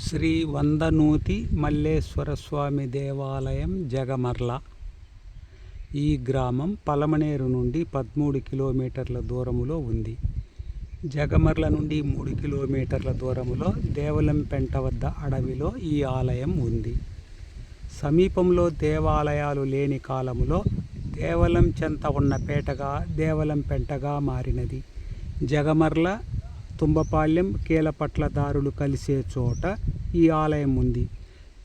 శ్రీ వందనూతి మల్లేశ్వర స్వామి దేవాలయం జగమర్ల. ఈ గ్రామం పలమనేరు నుండి 13 కిలోమీటర్ల దూరములో ఉంది. జగమర్ల నుండి 3 కిలోమీటర్ల దూరములో దేవలంపెంట వద్ద అడవిలో ఈ ఆలయం ఉంది. సమీపంలో దేవాలయాలు లేని కాలములో దేవలం చెంత ఉన్న పేటగా దేవలంపెంటగా మారినది. జగమర్ల, తుంబపాలెం, కీలపట్ల దారులు కలిసే చోట ఈ ఆలయం ఉంది.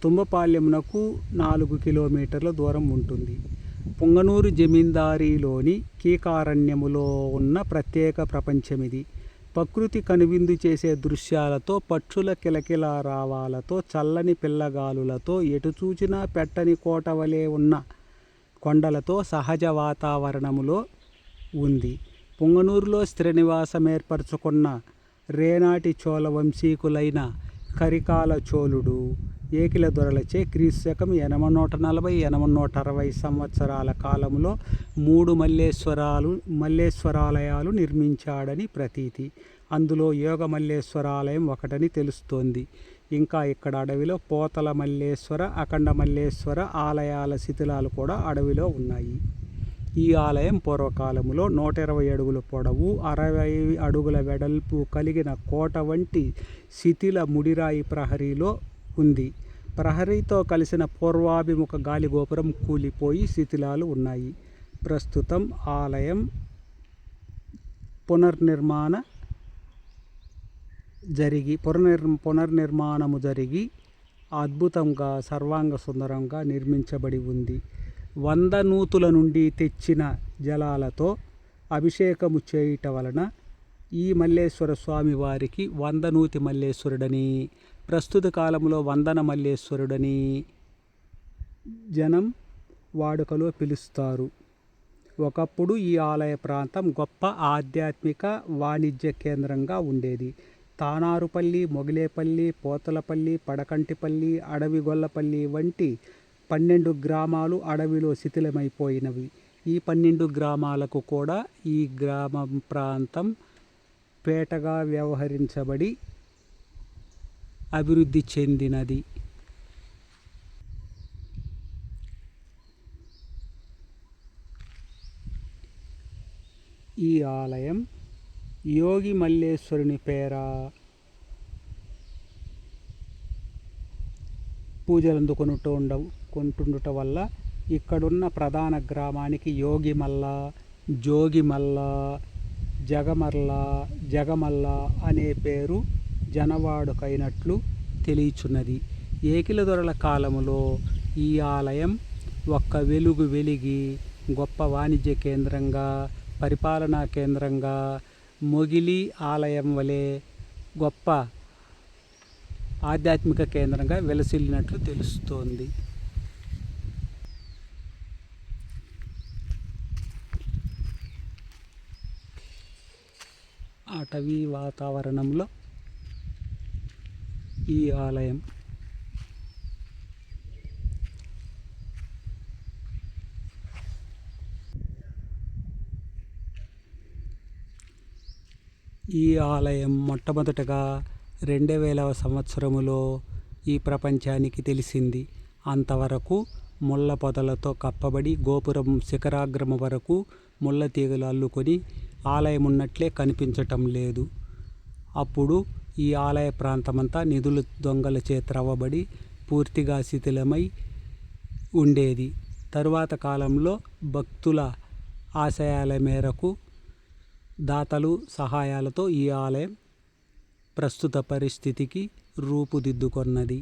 తుంబపాలెంనకు 4 కిలోమీటర్ల దూరం ఉంటుంది. పుంగనూరు జమీందారీలోని కీకారణ్యములో ఉన్న ప్రత్యేక ప్రపంచమిది. ప్రకృతి కనువిందు చేసే దృశ్యాలతో, పక్షుల కిలకిల రావాలతో, చల్లని పిల్లగాలులతో, ఎటు చూచినా పెట్టని కోటవలే ఉన్న కొండలతో సహజ వాతావరణములో ఉంది. పుంగనూరులో స్థిర నివాసం ఏర్పరచుకున్న రేనాటి చోళ వంశీకులైన కరికాల చోళుడు, ఏకిల దొరలచే క్రీస్తుశకం 840-860 సంవత్సరాల కాలంలో 3 మల్లేశ్వరాలయాలు నిర్మించాడని ప్రతీతి. అందులో యోగ మల్లేశ్వరాలయం ఒకటని తెలుస్తోంది. ఇంకా ఇక్కడ అడవిలో పోతల మల్లేశ్వర, అఖండ మల్లేశ్వర ఆలయాల శిథిలాలు కూడా అడవిలో ఉన్నాయి. ఈ ఆలయం పూర్వకాలంలో 120 అడుగుల పొడవు, 60 అడుగుల వెడల్పు కలిగిన కోట వంటి శిథిల ముడిరాయి ప్రహరీలో ఉంది. ప్రహరీతో కలిసిన పూర్వాభిముఖ గాలిగోపురం కూలిపోయి శిథిలాలు ఉన్నాయి. ప్రస్తుతం ఆలయం పునర్నిర్మాణము జరిగి అద్భుతంగా, సర్వాంగ సుందరంగా నిర్మించబడి ఉంది. 100 నూతుల నుండి తెచ్చిన జలాలతో అభిషేకము చేయుట వలన ఈ మల్లేశ్వర స్వామి వారికి వందనూతి మల్లేశ్వరుడని, ప్రస్తుత కాలంలో వందన మల్లేశ్వరుడని జనం వాడుకలో పిలుస్తారు. ఒకప్పుడు ఈ ఆలయ ప్రాంతం గొప్ప ఆధ్యాత్మిక, వాణిజ్య కేంద్రంగా ఉండేది. తానారుపల్లి, మొగిలేపల్లి, పోతలపల్లి, పడకంటిపల్లి, అడవిగొల్లపల్లి వంటి 12 గ్రామాలు అడవిలో శిథిలమైపోయినవి. ఈ 12 గ్రామాలకు కూడా ఈ గ్రామ ప్రాంతం పేటగా వ్యవహరించబడి అభివృద్ధి చెందినది. ఈ ఆలయం యోగి మల్లేశ్వరుని పేర పూజలు అందుకుంటుండట వల్ల ఇక్కడున్న ప్రధాన గ్రామానికి యోగిమల్ల, జోగిమల్ల, జగమల్ల అనే పేరు జనవాడుకైనట్లు తెలియచున్నది. ఏకిల దొరల కాలములో ఈ ఆలయం ఒక్క వెలుగు వెలిగి గొప్ప వాణిజ్య కేంద్రంగా, పరిపాలనా కేంద్రంగా, మొగిలి ఆలయం వలె గొప్ప ఆధ్యాత్మిక కేంద్రంగా వెలసిల్లినట్లు తెలుస్తోంది. అటవీ వాతావరణంలో ఈ ఆలయం మొట్టమొదటగా 2000వ సంవత్సరములో ఈ ప్రపంచానికి తెలిసింది. అంతవరకు ముళ్ళ పొదలతో కప్పబడి గోపురం శిఖరాగ్రము వరకు ముళ్ళ తీగలు అల్లుకొని ఆలయం ఉన్నట్లే కనిపించటం లేదు. అప్పుడు ఈ ఆలయ ప్రాంతమంతా నిధుల దొంగలచే త్రవ్వబడి పూర్తిగా శిథిలమై ఉండేది. తరువాత కాలంలో భక్తుల ఆశయాల మేరకు, దాతలు సహాయాలతో ఈ ఆలయం ప్రస్తుత పరిస్థితికి రూపుదిద్దుకొన్నది.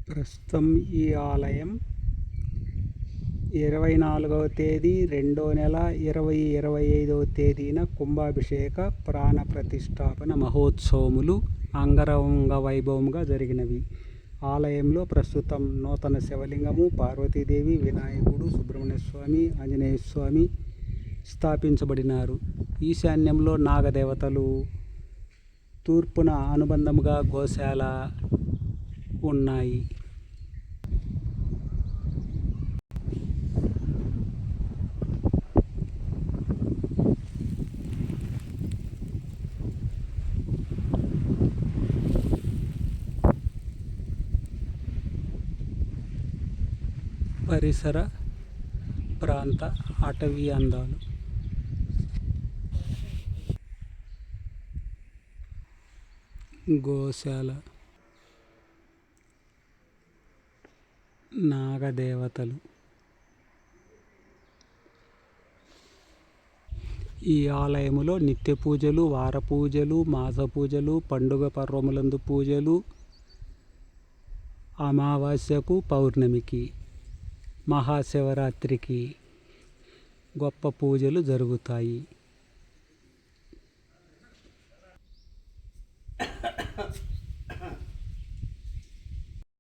ప్రస్తుతం ఈ ఆలయం 24వ తేదీ 2వ నెల 2025వ తేదీన కుంభాభిషేక ప్రాణ ప్రతిష్టాపన మహోత్సవములు అంగరంగ వైభవంగా జరిగినవి. ఆలయంలో ప్రస్తుతం నూతన శివలింగము, పార్వతీదేవి, వినాయకుడు, సుబ్రహ్మణ్య స్వామి, ఆంజనేయ స్వామి స్థాపించబడినారు. ఈశాన్యంలో నాగదేవతలు, తూర్పున అనుబంధముగా గోశాల ఉన్నాయి. పరిసర ప్రాంత అటవీ అందాలు. గోశాల, నాగదేవతలు. ఈ ఆలయములో నిత్య పూజలు, వార పూజలు, మాస పూజలు, పండుగ పర్వములందు పూజలు, అమావాస్యకు, పౌర్ణమికి, మహాశివరాత్రికి గొప్ప పూజలు జరుగుతాయి.